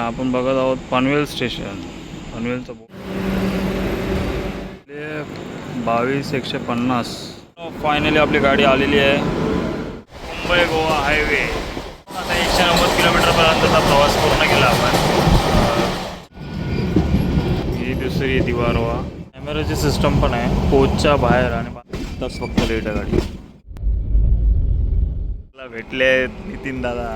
आपण बघत आहोत पनवेल स्टेशन. पनवेलचं 22-150. फायनली आपली गाडी आलेली आहे. मुंबई गोवा हायवे. आता 190 किलोमीटरपर्यंतचा प्रवास पूर्ण केला आपण. ही दुसरी दिवारवा. कॅमेराची सिस्टम पण आहे कोचच्या बाहेर आणि तास फक्त लेट आहे गाडी. भेटले नितीन दादा,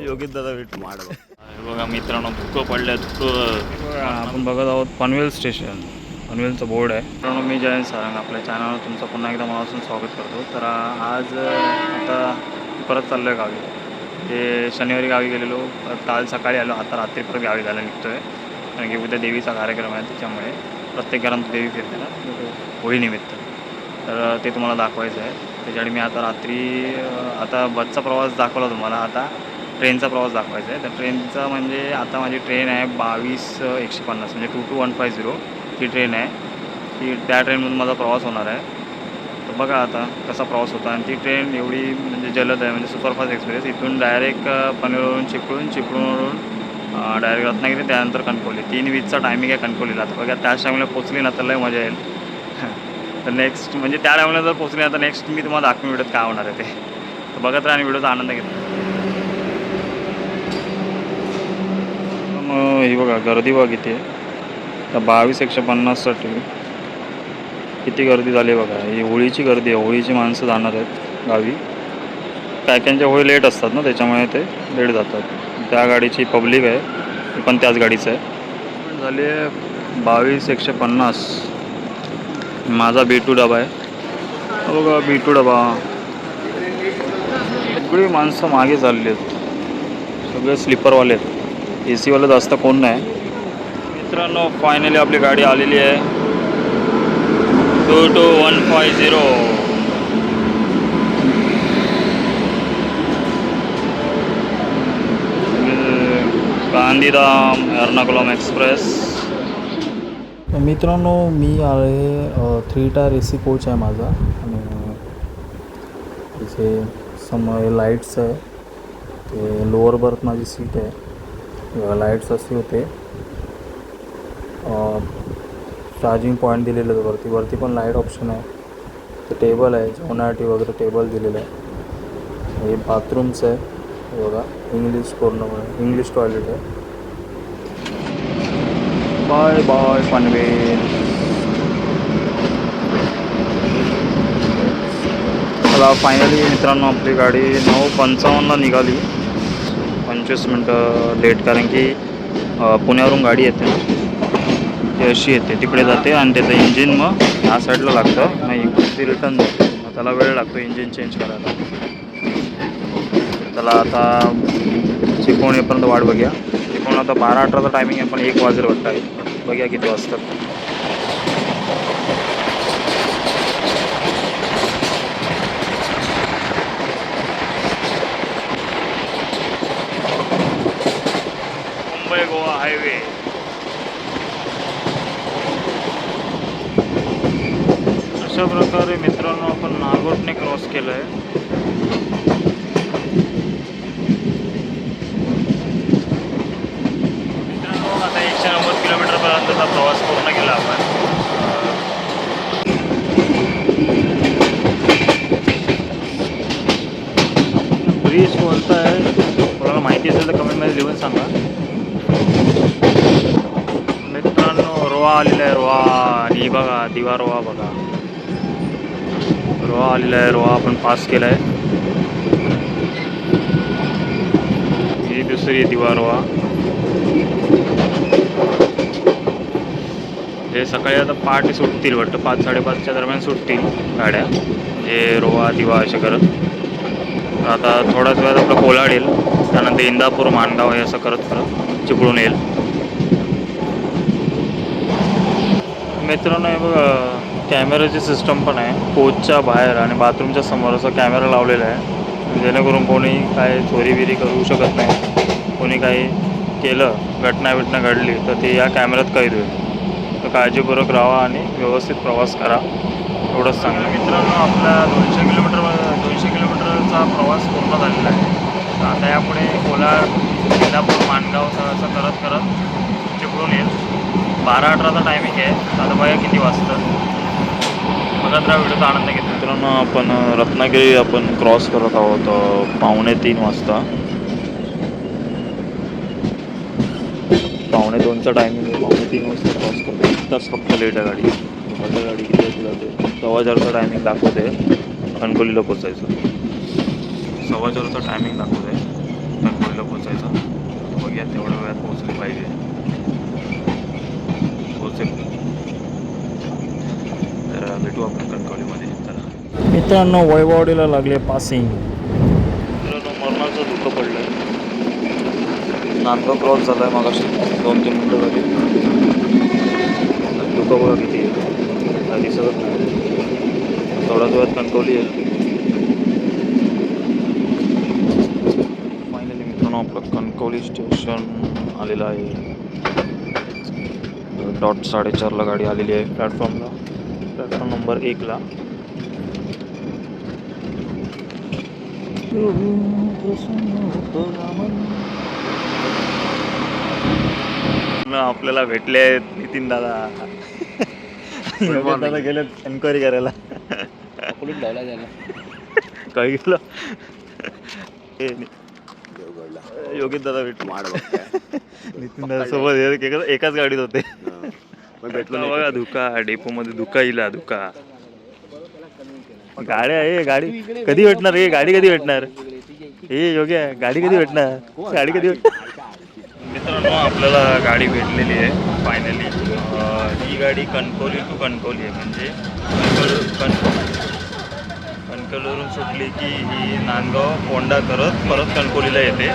योगेश दादा भेटले. बघा मित्रांनो, धुकं पडलं धुकं. आपण बघत आहोत पनवेल स्टेशन. पनवेलचं बोर्ड आहे. मित्रांनो, मी जयंत सारंग आपल्या चॅनलवर तुमचं पुन्हा एकदा मनापासून स्वागत करतो. तर आज आता परत चाललो आहे गावी. ते शनिवारी गावी गेलेलो, काल सकाळी आलो, आता रात्री परत गावी जायला निघतो आहे. कारण की उद्या देवीचा कार्यक्रम आहे, त्याच्यामुळे प्रत्येक घरात देवी फिरते ना होळीनिमित्त. तर ते तुम्हाला दाखवायचं आहे. त्याच्यासाठी मी आता रात्री आता बसचा प्रवास दाखवला तुम्हाला, आता ट्रेनचा प्रवास दाखवायचा आहे. तर ट्रेनचा म्हणजे आता माझी ट्रेन आहे 22-150 म्हणजे 22150 ती ट्रेन आहे. ती त्या ट्रेनमधून माझा प्रवास होणार आहे. तर बघा आता कसा प्रवास होता. आणि ती ट्रेन एवढी म्हणजे जलद आहे, म्हणजे सुपरफास्ट एक्सप्रेस. इथून डायरेक्ट पनवेलवरून चिपळूणवरून डायरेक्ट रत्नागिरी, त्यानंतर कणकवली. 3:20चा टायमिंग आहे कणकवलीला. तर बघा त्याच टायमिंगला पोचली ना तर लय मजा येईल. तर नेक्स्ट म्हणजे त्या टायमिंगला जर पोचली ना तर नेक्स्ट मी तुम्हाला दाखवून व्हिडिओत काय होणार आहे ते. तर बघत राहा आणि व्हिडिओचा आनंद घेतो. मग ही बघा गर्दी बघा किती आहे. तर 22-150साठी किती गर्दी झाली बघा. ही होळीची गर्दी आहे. होळीची माणसं जाणार आहेत गावी. कायकांच्या होळी लेट असतात ना, त्याच्यामुळे ते लेट जातात. त्या गाडीची पब्लिक आहे, ती पण त्याच गाडीचं आहे. झाली आहे 22-150. माझा B2 डबा आहे बघा, B2 डबा. सगळी माणसं मागे चालली आहेत, सगळे स्लीपरवाले आहेत. AC वाला जास्त कोण नाही. मित्रांनो, फायनली आपली गाडी आलेली आहे 22150. गांधीधाम एर्नाकुलम एक्सप्रेस. मित्रांनो, मी आहे 3 टायर AC कोच आहे माझा. आणि इथे समोर लाईट्स आहे. ते लोअर बर्थ माझी सीट आहे. लाईट्स असे होते. चार्जिंग पॉईंट दिलेलं आहे वरती पण लाईट ऑप्शन आहे. ते टेबल आहे, जेवणासाठी वगैरे टेबल दिलेलं आहे. हे बाथरूम्स आहे बघा, इंग्लिश पूर्णपणे इंग्लिश टॉयलेट आहे. Bye bye Panvel. चला फायनली मित्रांनो, आपली गाडी 9:55ला निघाली. 25 मिनटं लेट, कारण की पुण्यावरून गाडी येते ना, ती अशी येते तिकडे जाते आणि त्याचं इंजिन मग ह्या साईडला लागतं, नाही ती रिटर्न जाते. मग त्याला वेळ लागतो इंजिन चेंज करायला. त्याला आता चिपळूणपर्यंत वाट बघूया. चिपळूण आता 12:18चा टायमिंग आहे, पण 1 वाजेल वाटतं आहे. बघूया किती वाजतात. मुंबई गोवा हायवे. अशा प्रकारे मित्रांनो आपण नागोठणे क्रॉस केलं आहे. मित्रांनो, आता 190 किलोमीटरपर्यंतचा प्रवास पूर्ण केला आपण. ब्रिज कोणता आहे कोणाला माहिती असेल तर कमेंटमध्ये लिहून सांगा. मित्रांनो, रोहा आलेला आहे. रोहा. आणि बघा दिवा रोहा बघा, रोहा आलेला आहे. रोहा आपण पास केला आहे. ही दुसरी दिवा रोहा. हे सकाळी आता पहाटे सुटतील वाटतं, 5-5:30च्या दरम्यान सुटतील गाड्या, म्हणजे रोहा दिवा असे करत. आता थोड्याच वेळात आपलं कोलाड येईल, त्यानंतर इंदापूर, माणगाव हे असं करत करत चिपळूण येईल. मित्रांनो, हे बघा कॅमेराची सिस्टम पण आहे कोचच्या बाहेर आणि बाथरूमच्या समोर असा कॅमेरा लावलेला आहे, जेणेकरून कोणी काय चोरीबिरी करू शकत नाही. कोणी काही केलं, घटना घडली तर ते या कॅमेऱ्यात कैद होईल. तर काळजीपूर्वक राहा आणि व्यवस्थित प्रवास करा, एवढंच सांगा. मित्रांनो, आपला 200 किलोमीटरचा प्रवास पूर्ण झालेला आहे. तर आता यापुढे कोलाड, इंदापूर, माणगाव असं करत करत चिपळून येईल. 12-18चा टायमिंग आहे. आता बघा किती वाजतं. बघा जरा व्हिडिओचा आनंद घेतो. मित्रांनो आपण रत्नागिरी क्रॉस करत आहोत 2:45 वाजता. 2:45चा टायमिंग आहे. 2:45 वाजता क्रॉस करतो. 1 तास फक्त लेट आहे गाडी. आता गाडी किती वाजता जाते? 4:15चा टायमिंग दाखवते कणकवलीला पोचायचं. 4:15चा टायमिंग दाखवते कणकवलीला पोचायचं. बघूया तेवढ्या वेळात पोहोचली पाहिजे. पोहोचेल तर भेटू आपण कणकवलीमध्ये. चला मित्रांनो, वैभववाडीला लागले पासिंग. मित्रांनो मरणाचं धुकं पडलं आहे. नांदगाव क्रॉस झाला आहे मगाशी 2-3 मिनटं झाली. धुकं बघा किती आहे, दिसतच नाही. थोड्याच वेळात कणकवली येईल. फायनली मित्रांनो आपलं कणकवली स्टेशन आलेलं आहे. डॉट 4:30ला गाडी आलेली आहे प्लॅटफॉर्मला, प्लॅटफॉर्म नंबर 1ला. आपल्याला भेटले आहेत नितीन दादा. दादा गेले एन्क्वायरी करायला. काय गेलं योगेश दादा भेटले. नितीन दादा सोबत एकाच गाडीत होते. भेटलो बघा धुका डेपो मध्ये. धुका इला धुका गाड्या आहे. गाडी कधी भेटणार? हे गाडी कधी भेटणार? हे योग्य गाडी कधी भेटणार? गाडी कधी मित्रांनो आपल्याला गाडी भेटलेली आहे फायनली. ही गाडी कणकवली टू कणकवली आहे. म्हणजे कणकवलीवरून सुटली की ही नांदगाव फोंडा करत परत कणकवलीला येते.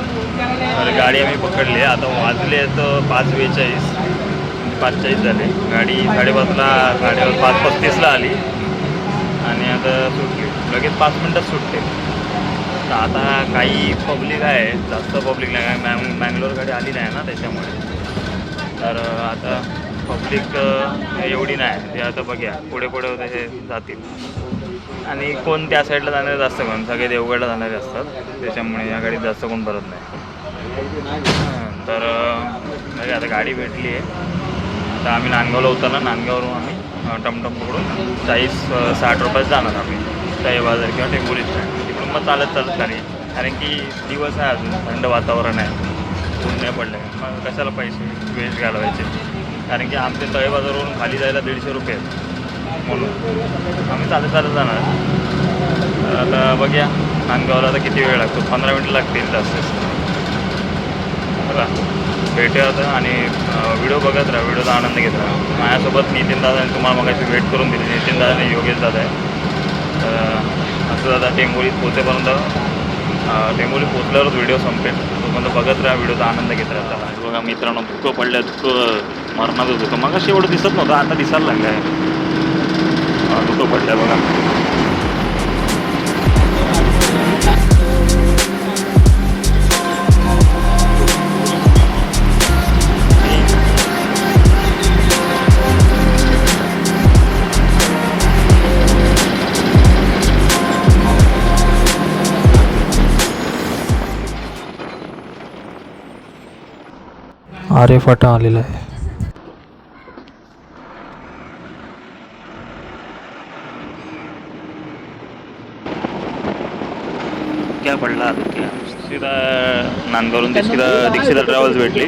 तर गाडी आम्ही पकडली. आता वाजले आहेत 5:42, 5:40 झाले. गाडी 5:35ला आली आणि आता सुटली लगेच 5 मिनटात सुटते. तर आता काही पब्लिक आहे, जास्त पब्लिक नाही. मँगलोर गाडी आली नाही ना त्याच्यामुळे. तर आता पब्लिक एवढी नाही. ते आता बघूया पुढे पुढे होते हे जातील. आणि कोण त्या साईडला जाणारे जास्त कोण, सगळे देवगडला जाणारे असतात. त्याच्यामुळे या गाडीत जास्त कोण भरत नाही. तर बघा आता गाडी भेटली आहे. तर आम्ही नांदगावला उतरला. नांदगाववरून आम्ही टमटम पकडून 40-60 रुपयात जाणार आम्ही शाही बाजार किंवा टेंबोली स्टँड. तिकडून मग चालत खाली. कारण की दिवस आहे, अजून थंड वातावरण आहे, ऊन नाही पडलं. मग कशाला पैसे वेस्ट घालवायचे? कारण की आमचे तळे बाजारवरून खाली जायला 150 रुपये म्हणून आम्ही चालत जाणार. तर आता बघूया नांदगावला आता किती वेळ लागतो. 15 मिनटं लागतील जास्त. चला भेटूया आता. आणि व्हिडिओ बघत राहा, व्हिडिओचा आनंद घेत राहा. माझ्यासोबत नितीन दादाने तुम्हाला मगाशी वेट करून दिली. नितीन दादाने योगेश दादा आहे. तर असं दादा टेंबोलीत पोहोचेपर्यंत, टेंबोली पोचल्यावरच व्हिडिओ संपेल. तोपर्यंत बघत राहा, व्हिडिओचा आनंद घेत राहा. बघा मित्रांनो धुकं पडलं. धुकं मरणाचं धुकं. मगाशी एवढं दिसत नव्हतं, आता दिसायला लागलं आहे. धुकं पडलं बघा. आरे फाटा आलेला आहे. क्या पडला क्या सीधा नांदगावरून दीक्षिता ट्रॅव्हल्स भेटली.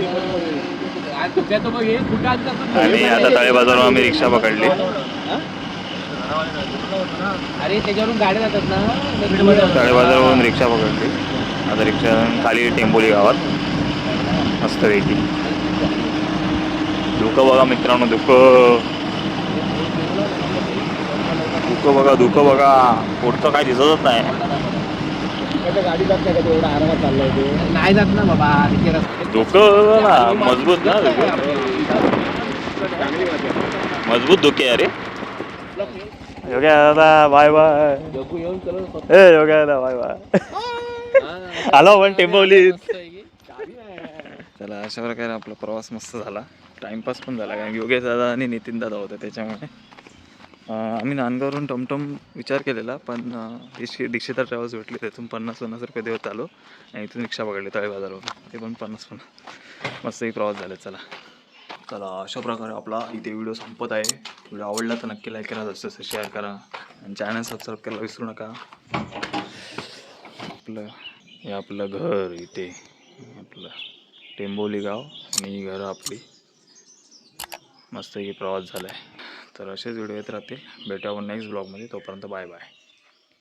आणि आता तळे बाजारवरून आम्ही रिक्षा पकडली. अरे त्याच्यावरून गाड्या जातात ना. तळे बाजारवरून रिक्षा पकडली. आता रिक्षा खाली टेंबोली गावात मस्तपैकी. धुकं बघा मित्रांनो, धुकं बघा, धुकं बघा. पुढचं काय दिसतच नाही. गाडी जात नाही का? एवढा आरामात चाललाय ते. नाही जात ना बाबा. धुकं ना मजबूत ना, मजबूत धुके. अरे योग्या दादा बाय बाय. ए योग्या दादा बाय बाय. आलो पण टेंबोलीत. चला अशा प्रकारे आपला प्रवास मस्त झाला. टाइमपास पण झाला, कारण योगेश दादा आणि नितीन दादा होते त्याच्यामुळे. आम्ही नांदगाववरून टमटम विचार केलेला, पण दीक्षिता ट्रॅव्हल्स भेटली, त्यातून 50 रुपये देत आलो आणि इथून रिक्षा पकडली तळे बाजारवरून, ते पण 50 मस्तही प्रवास झाला. चला अशा प्रकारे आपला इथे व्हिडिओ संपत आहे. व्हिडिओ आवडला तर नक्की लाईक करा, जसं शेअर करा आणि चॅनल सबस्क्राईब करायला विसरू नका. आपलं घर इथे, आपलं टेंबोली गाव आणि ही घरं आपली. मस्तही प्रवास झाला आहे. तर असेच व्हिडिओ येत राहतील. भेटूया आपण नेक्स्ट ब्लॉगमध्ये. तोपर्यंत बाय बाय.